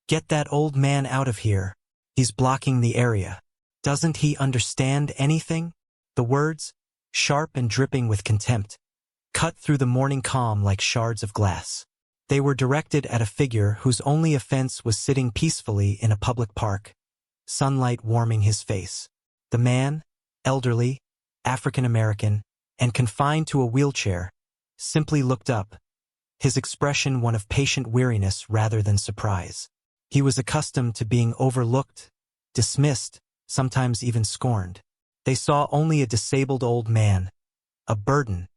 "Get that old man out of here. He's blocking the area. Doesn't he understand anything?" The words, sharp and dripping with contempt, cut through the morning calm like shards of glass. They were directed at a figure whose only offense was sitting peacefully in a public park, sunlight warming his face. The man, elderly, African-American, and confined to a wheelchair, simply looked up, his expression one of patient weariness rather than surprise. He was accustomed to being overlooked, dismissed, sometimes even scorned. They saw only a disabled old man, a burden,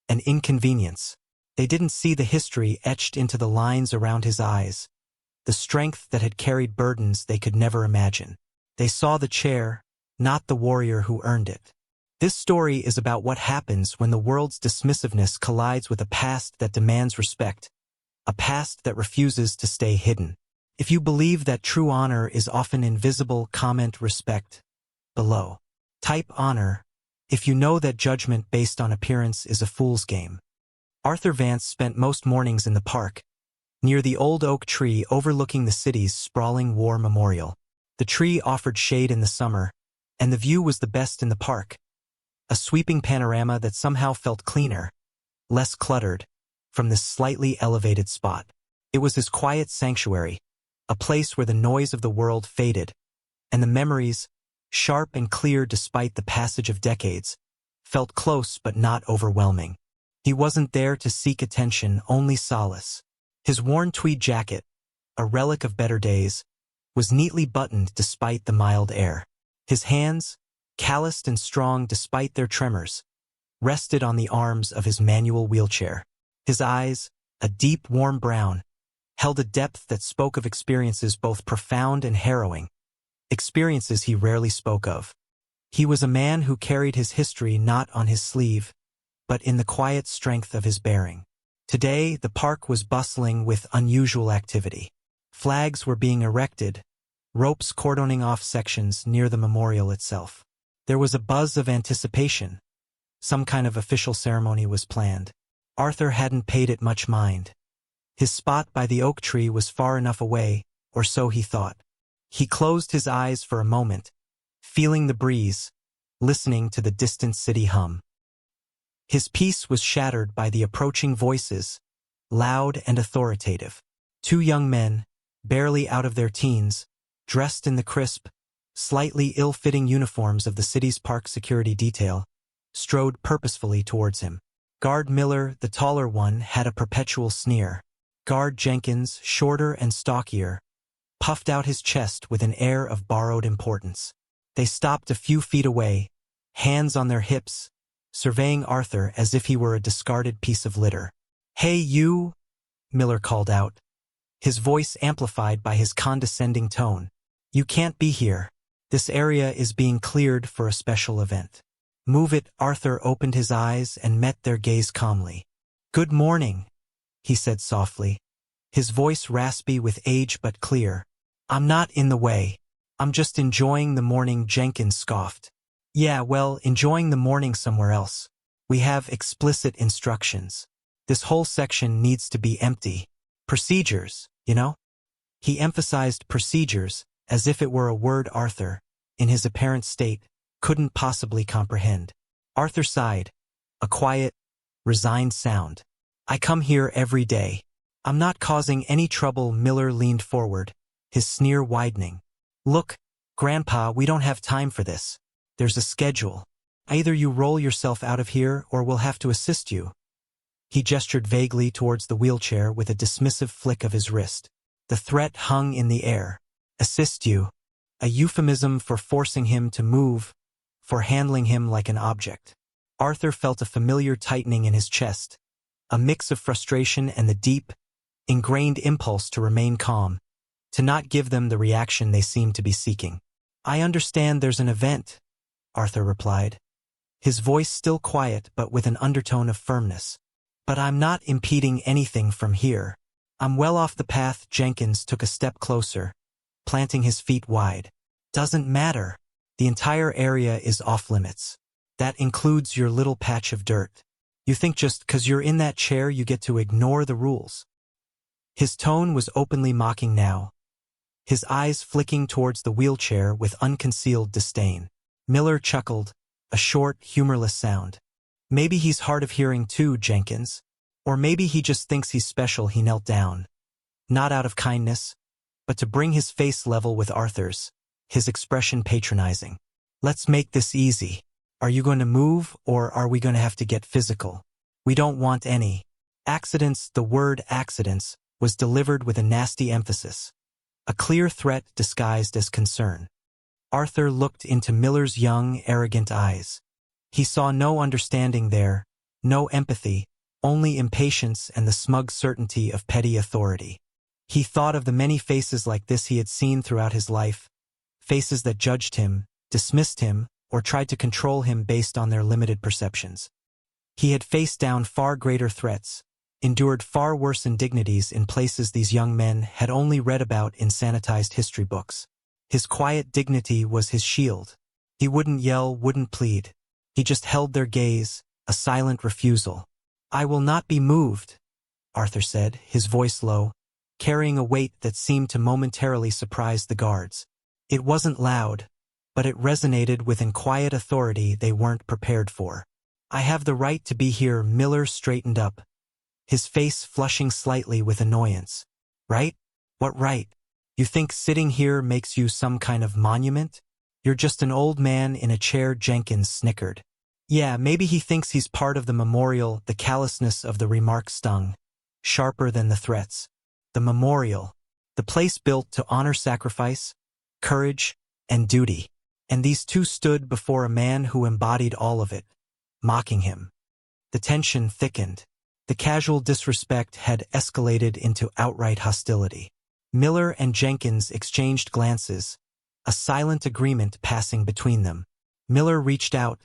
an inconvenience. They didn't see the history etched into the lines around his eyes, the strength that had carried burdens they could never imagine. They saw the chair, not the warrior who earned it. This story is about what happens when the world's dismissiveness collides with a past that demands respect, a past that refuses to stay hidden. If you believe that true honor is often invisible, comment respect below. Type honor if you know that judgment based on appearance is a fool's game. Arthur Vance spent most mornings in the park, near the old oak tree overlooking the city's sprawling war memorial. The tree offered shade in the summer, and the view was the best in the park. A sweeping panorama that somehow felt cleaner, less cluttered, from this slightly elevated spot. It was his quiet sanctuary, a place where the noise of the world faded, and the memories, sharp and clear despite the passage of decades, felt close but not overwhelming. He wasn't there to seek attention, only solace. His worn tweed jacket, a relic of better days, was neatly buttoned despite the mild air. His hands, calloused and strong despite their tremors, rested on the arms of his manual wheelchair. His eyes, a deep, warm brown, held a depth that spoke of experiences both profound and harrowing, experiences he rarely spoke of. He was a man who carried his history not on his sleeve, but in the quiet strength of his bearing. Today, the park was bustling with unusual activity. Flags were being erected, ropes cordoning off sections near the memorial itself. There was a buzz of anticipation. Some kind of official ceremony was planned. Arthur hadn't paid it much mind. His spot by the oak tree was far enough away, or so he thought. He closed his eyes for a moment, feeling the breeze, listening to the distant city hum. His peace was shattered by the approaching voices, loud and authoritative. Two young men, barely out of their teens, dressed in the crisp, slightly ill-fitting uniforms of the city's park security detail, strode purposefully towards him. Guard Miller, the taller one, had a perpetual sneer. Guard Jenkins, shorter and stockier, puffed out his chest with an air of borrowed importance. They stopped a few feet away, hands on their hips, surveying Arthur as if he were a discarded piece of litter. "Hey, you," Miller called out, his voice amplified by his condescending tone. "You can't be here. This area is being cleared for a special event." "Move it." Arthur opened his eyes and met their gaze calmly. "Good morning," he said softly, his voice raspy with age but clear. "I'm not in the way. I'm just enjoying the morning," Jenkins scoffed. "Yeah, well, enjoying the morning somewhere else. We have explicit instructions. This whole section needs to be empty. Procedures, you know?" He emphasized procedures as if it were a word Arthur, in his apparent state, couldn't possibly comprehend. Arthur sighed, a quiet, resigned sound. "I come here every day. I'm not causing any trouble." Miller leaned forward, his sneer widening. "Look, Grandpa, we don't have time for this. There's a schedule. Either you roll yourself out of here or we'll have to assist you." He gestured vaguely towards the wheelchair with a dismissive flick of his wrist. The threat hung in the air. Assist you. A euphemism for forcing him to move, for handling him like an object. Arthur felt a familiar tightening in his chest, a mix of frustration and the deep, ingrained impulse to remain calm, to not give them the reaction they seemed to be seeking. "I understand there's an event," Arthur replied, his voice still quiet but with an undertone of firmness. "But I'm not impeding anything from here. I'm well off the path." Jenkins took a step closer, planting his feet wide. "Doesn't matter. The entire area is off-limits. That includes your little patch of dirt. You think just 'cause you're in that chair you get to ignore the rules?" His tone was openly mocking now, his eyes flicking towards the wheelchair with unconcealed disdain. Miller chuckled, a short, humorless sound. Maybe he's hard of hearing too, Jenkins. Or maybe he just thinks he's special. He knelt down. Not out of kindness, but to bring his face level with Arthur's, his expression patronizing. Let's make this easy. Are you going to move, or are we going to have to get physical? We don't want any accidents. The word accidents was delivered with a nasty emphasis, a clear threat disguised as concern. Arthur looked into Miller's young, arrogant eyes. He saw no understanding there, no empathy, only impatience and the smug certainty of petty authority. He thought of the many faces like this he had seen throughout his life, faces that judged him, dismissed him, or tried to control him based on their limited perceptions. He had faced down far greater threats, endured far worse indignities in places these young men had only read about in sanitized history books. His quiet dignity was his shield. He wouldn't yell, wouldn't plead. He just held their gaze, a silent refusal. I will not be moved, Arthur said, his voice low, carrying a weight that seemed to momentarily surprise the guards. It wasn't loud, but it resonated with a quiet authority they weren't prepared for. I have the right to be here. Miller straightened up, his face flushing slightly with annoyance. Right? What right? You think sitting here makes you some kind of monument? You're just an old man in a chair. Jenkins snickered. Yeah, maybe he thinks he's part of the memorial. The callousness of the remark stung, sharper than the threats. The memorial, the place built to honor sacrifice, courage, and duty. And these two stood before a man who embodied all of it, mocking him. The tension thickened. The casual disrespect had escalated into outright hostility. Miller and Jenkins exchanged glances, a silent agreement passing between them. Miller reached out,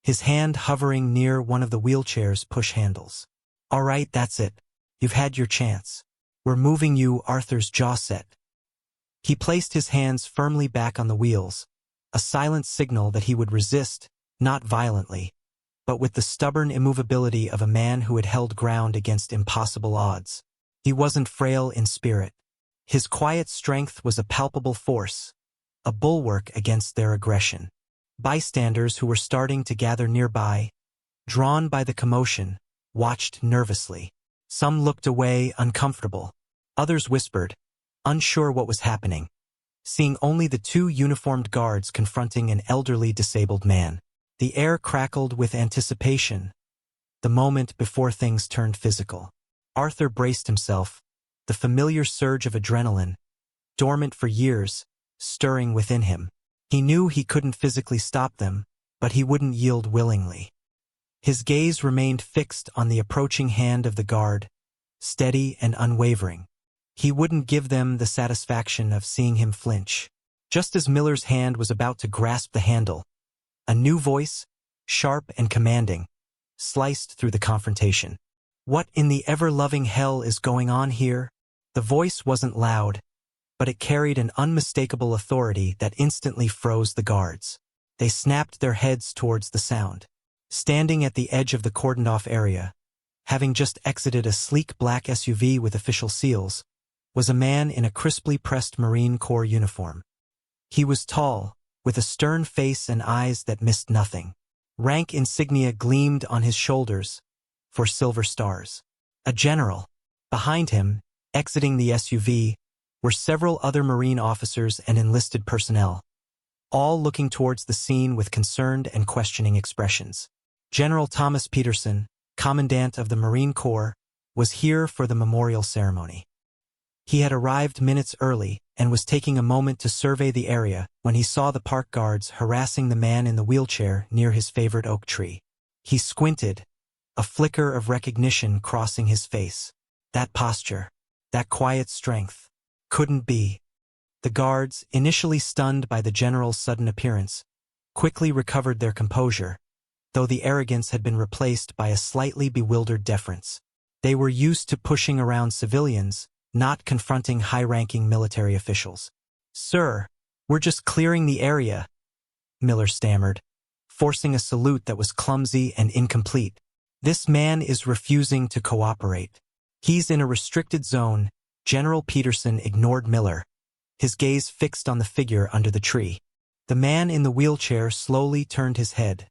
his hand hovering near one of the wheelchair's push handles. All right, that's it. You've had your chance. We're moving you. Arthur's jaw set. He placed his hands firmly back on the wheels, a silent signal that he would resist, not violently, but with the stubborn immovability of a man who had held ground against impossible odds. He wasn't frail in spirit. His quiet strength was a palpable force, a bulwark against their aggression. Bystanders who were starting to gather nearby, drawn by the commotion, watched nervously. Some looked away, uncomfortable. Others whispered, unsure what was happening, seeing only the two uniformed guards confronting an elderly disabled man. The air crackled with anticipation, the moment before things turned physical. Arthur braced himself, the familiar surge of adrenaline, dormant for years, stirring within him. He knew he couldn't physically stop them, but he wouldn't yield willingly. His gaze remained fixed on the approaching hand of the guard, steady and unwavering. He wouldn't give them the satisfaction of seeing him flinch. Just as Miller's hand was about to grasp the handle, a new voice, sharp and commanding, sliced through the confrontation. What in the ever-loving hell is going on here? The voice wasn't loud, but it carried an unmistakable authority that instantly froze the guards. They snapped their heads towards the sound. Standing at the edge of the cordoned-off area, having just exited a sleek black SUV with official seals, was a man in a crisply pressed Marine Corps uniform. He was tall, with a stern face and eyes that missed nothing. Rank insignia gleamed on his shoulders for silver stars. A general. Behind him, exiting the SUV, were several other Marine officers and enlisted personnel, all looking towards the scene with concerned and questioning expressions. General Thomas Peterson, Commandant of the Marine Corps, was here for the memorial ceremony. He had arrived minutes early and was taking a moment to survey the area when he saw the park guards harassing the man in the wheelchair near his favorite oak tree. He squinted, a flicker of recognition crossing his face. That posture, that quiet strength, couldn't be. The guards, initially stunned by the general's sudden appearance, quickly recovered their composure, though the arrogance had been replaced by a slightly bewildered deference. They were used to pushing around civilians, not confronting high-ranking military officials. Sir, we're just clearing the area, Miller stammered, forcing a salute that was clumsy and incomplete. This man is refusing to cooperate. He's in a restricted zone. General Peterson ignored Miller, his gaze fixed on the figure under the tree. The man in the wheelchair slowly turned his head,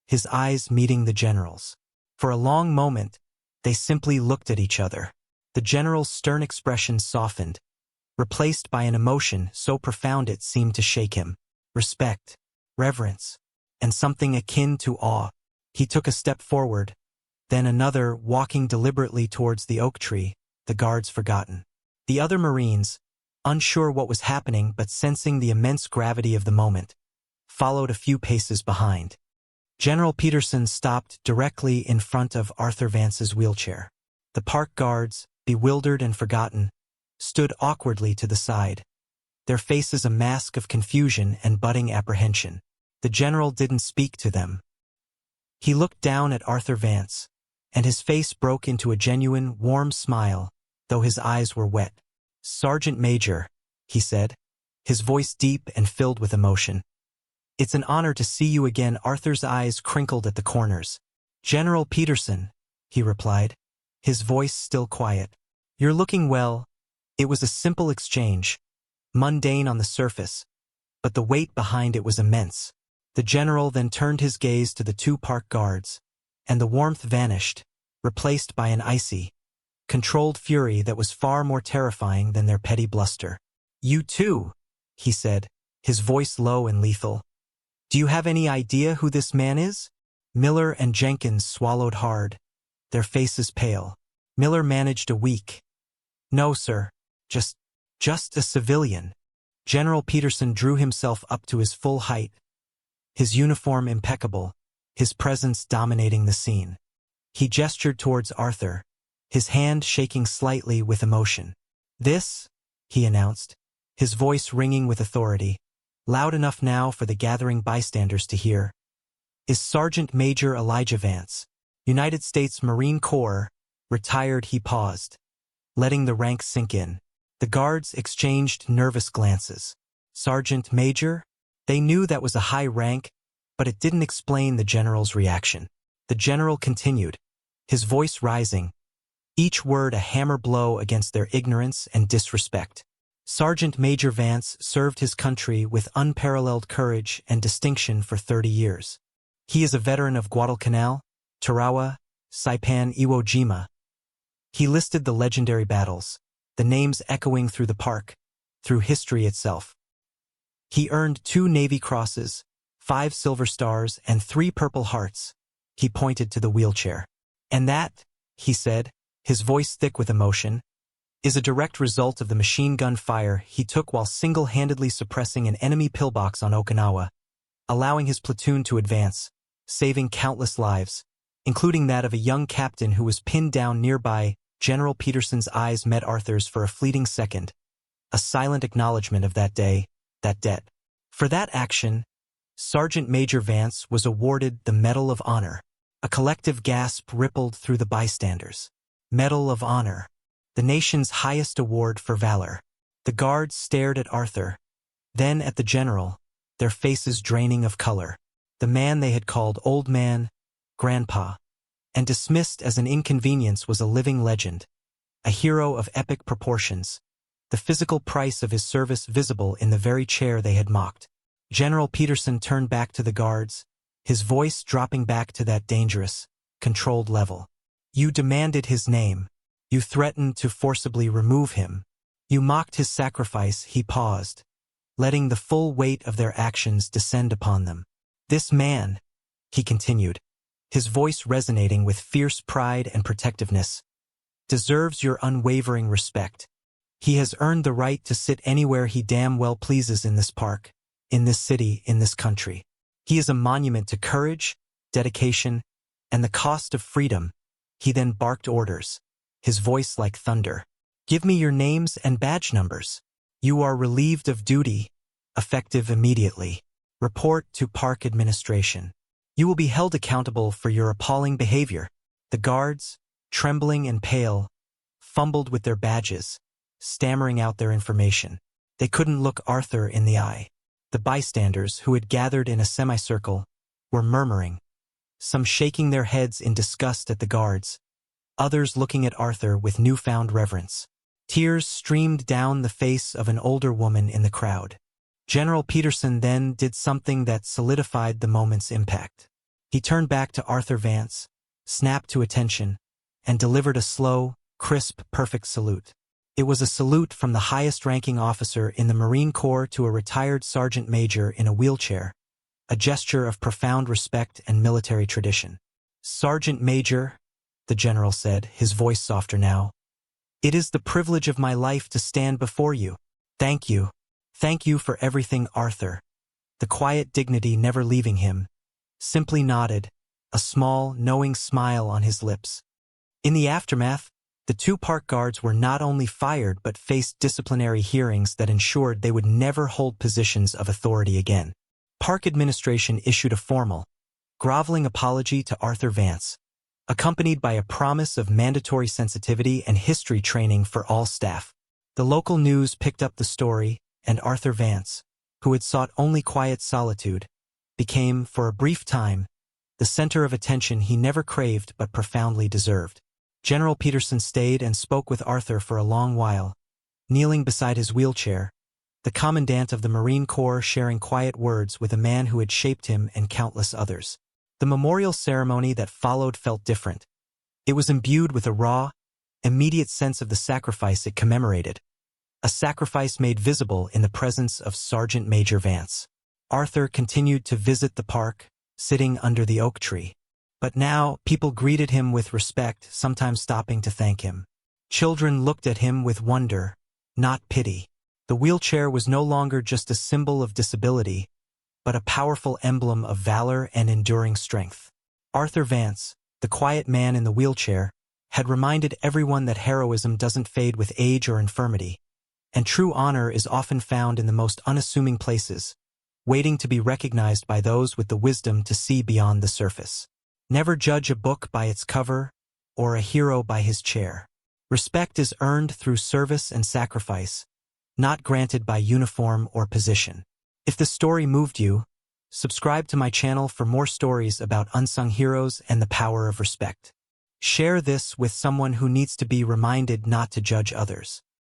his eyes meeting the general's. For a long moment, they simply looked at each other. The general's stern expression softened, replaced by an emotion so profound it seemed to shake him. Respect, reverence, and something akin to awe. He took a step forward, then another, walking deliberately towards the oak tree, the guards forgotten. The other Marines, unsure what was happening but sensing the immense gravity of the moment, followed a few paces behind. General Peterson stopped directly in front of Arthur Vance's wheelchair. The park guards, bewildered and forgotten, stood awkwardly to the side, their faces a mask of confusion and budding apprehension. The general didn't speak to them. He looked down at Arthur Vance, and his face broke into a genuine, warm smile, though his eyes were wet. "Sergeant Major," he said, his voice deep and filled with emotion. "It's an honor to see you again." Arthur's eyes crinkled at the corners. "General Peterson," he replied, his voice still quiet. "You're looking well." It was a simple exchange, mundane on the surface, but the weight behind it was immense. The general then turned his gaze to the two park guards, and the warmth vanished, replaced by an icy, controlled fury that was far more terrifying than their petty bluster. "You too," he said, his voice low and lethal. "Do you have any idea who this man is?" Miller and Jenkins swallowed hard, their faces pale. Miller managed a weak, "No, sir, just a civilian." General Peterson drew himself up to his full height, his uniform impeccable, his presence dominating the scene. He gestured towards Arthur, his hand shaking slightly with emotion. "This," he announced, his voice ringing with authority, loud enough now for the gathering bystanders to hear, "is Sergeant Major Elijah Vance, United States Marine Corps, retired." He paused, letting the rank sink in. The guards exchanged nervous glances. Sergeant Major? They knew that was a high rank, but it didn't explain the general's reaction. The general continued, his voice rising, each word a hammer blow against their ignorance and disrespect. "Sergeant Major Vance served his country with unparalleled courage and distinction for 30 years. He is a veteran of Guadalcanal, Tarawa, Saipan, Iwo Jima." He listed the legendary battles, the names echoing through the park, through history itself. He earned 2 Navy Crosses, 5 Silver Stars, and 3 Purple Hearts. He pointed to the wheelchair. "And that," he said, his voice thick with emotion, "is a direct result of the machine gun fire he took while single-handedly suppressing an enemy pillbox on Okinawa, allowing his platoon to advance, saving countless lives, including that of a young captain who was pinned down nearby." General Peterson's eyes met Arthur's for a fleeting second, a silent acknowledgement of that day, that debt. For that action, Sergeant Major Vance was awarded the Medal of Honor. A collective gasp rippled through the bystanders. Medal of Honor, the nation's highest award for valor. The guards stared at Arthur, then at the general, their faces draining of color. The man they had called Old Man, Grandpa, and dismissed as an inconvenience was a living legend, a hero of epic proportions, the physical price of his service visible in the very chair they had mocked. General Peterson turned back to the guards, his voice dropping back to that dangerous, controlled level. "You demanded his name. You threatened to forcibly remove him. You mocked his sacrifice." He paused, letting the full weight of their actions descend upon them. "This man," he continued, his voice resonating with fierce pride and protectiveness, "deserves your unwavering respect. He has earned the right to sit anywhere he damn well pleases in this park, in this city, in this country. He is a monument to courage, dedication, and the cost of freedom." He then barked orders, his voice like thunder. "Give me your names and badge numbers. You are relieved of duty, effective immediately. Report to park administration. You will be held accountable for your appalling behavior." The guards, trembling and pale, fumbled with their badges, stammering out their information. They couldn't look Arthur in the eye. The bystanders, who had gathered in a semicircle, were murmuring, some shaking their heads in disgust at the guards, others looking at Arthur with newfound reverence. Tears streamed down the face of an older woman in the crowd. General Peterson then did something that solidified the moment's impact. He turned back to Arthur Vance, snapped to attention, and delivered a slow, crisp, perfect salute. It was a salute from the highest-ranking officer in the Marine Corps to a retired sergeant major in a wheelchair, a gesture of profound respect and military tradition. "Sergeant Major," the general said, his voice softer now, "it is the privilege of my life to stand before you. Thank you. Thank you for everything, Arthur." The quiet dignity never leaving him, simply nodded, a small, knowing smile on his lips. In the aftermath, the two park guards were not only fired but faced disciplinary hearings that ensured they would never hold positions of authority again. Park administration issued a formal, groveling apology to Arthur Vance, accompanied by a promise of mandatory sensitivity and history training for all staff. The local news picked up the story, and Arthur Vance, who had sought only quiet solitude, became, for a brief time, the center of attention he never craved but profoundly deserved. General Peterson stayed and spoke with Arthur for a long while, kneeling beside his wheelchair, the commandant of the Marine Corps sharing quiet words with a man who had shaped him and countless others. The memorial ceremony that followed felt different. It was imbued with a raw, immediate sense of the sacrifice it commemorated, a sacrifice made visible in the presence of Sergeant Major Vance. Arthur continued to visit the park, sitting under the oak tree. But now, people greeted him with respect, sometimes stopping to thank him. Children looked at him with wonder, not pity. The wheelchair was no longer just a symbol of disability, but a powerful emblem of valor and enduring strength. Arthur Vance, the quiet man in the wheelchair, had reminded everyone that heroism doesn't fade with age or infirmity, and true honor is often found in the most unassuming places, waiting to be recognized by those with the wisdom to see beyond the surface. Never judge a book by its cover, or a hero by his chair. Respect is earned through service and sacrifice, not granted by uniform or position. If the story moved you, subscribe to my channel for more stories about unsung heroes and the power of respect. Share this with someone who needs to be reminded not to judge others.